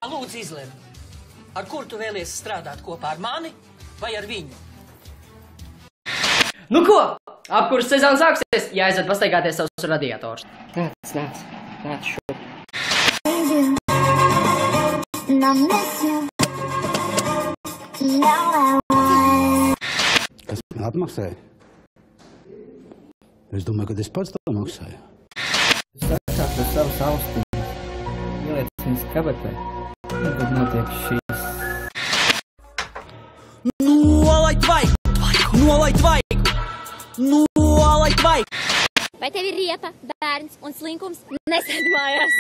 Lūdzu izlem, ar kur tu vēlies strādāt kopā ar mani vai ar viņu? Nu ko? Apkurs sezona sāksies, jāaizved pastaigāties savus radiatorus. Nāc šur. Kas man atmaksāja? Es domāju, ka es pats to maksāju. Es atsāku ar savu austiņu. Ieliec viņas kabatē. Un tad notiek šīs. Nolaid vaigu! Nolaid vaigu! Nolaid vaigu! Vai tev ir riepa, bērns un slinkums? Nesēd mājās!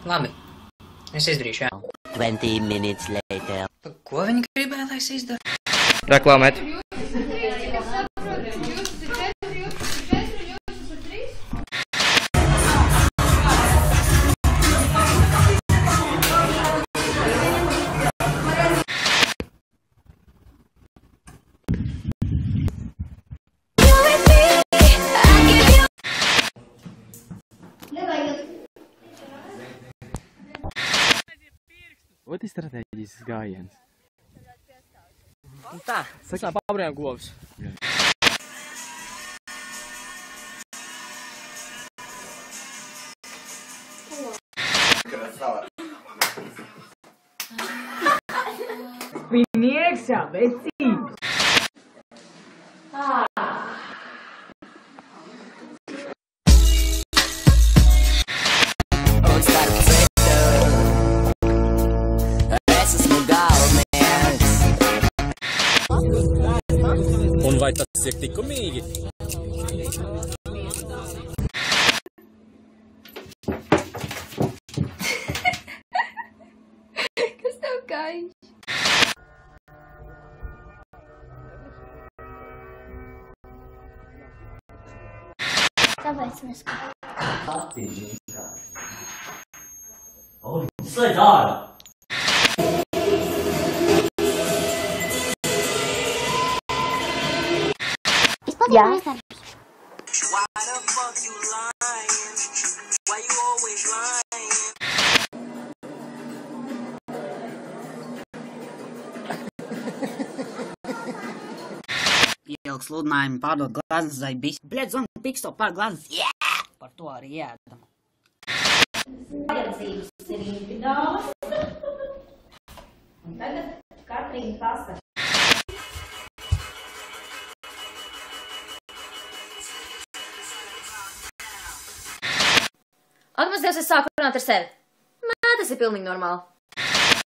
Labi, es izdarīšu, jā. 20 minutes later. Ko viņi gribēja, lai es izdaru? Reklamēt. Ot ir stratēģisks gājiens. Tā, Sakā, pabrējām govs. Viņi iekšā, vecības! Un vai tas ir likumīgi? Kas tev kaiš? Kāpēc mēs Slēdz ārā! Jā. Ieliek sludinājumu pārdot glaznas zai bis. Bļet, zvan, piksto pār glaznas. Jā! Par to arī ēdam. Vajadzības ir individuālas. Un tagad Katrīna pasaka. Ak, mazliet es sāku runāt ar sevi. Nē, tas ir pilnīgi normāli.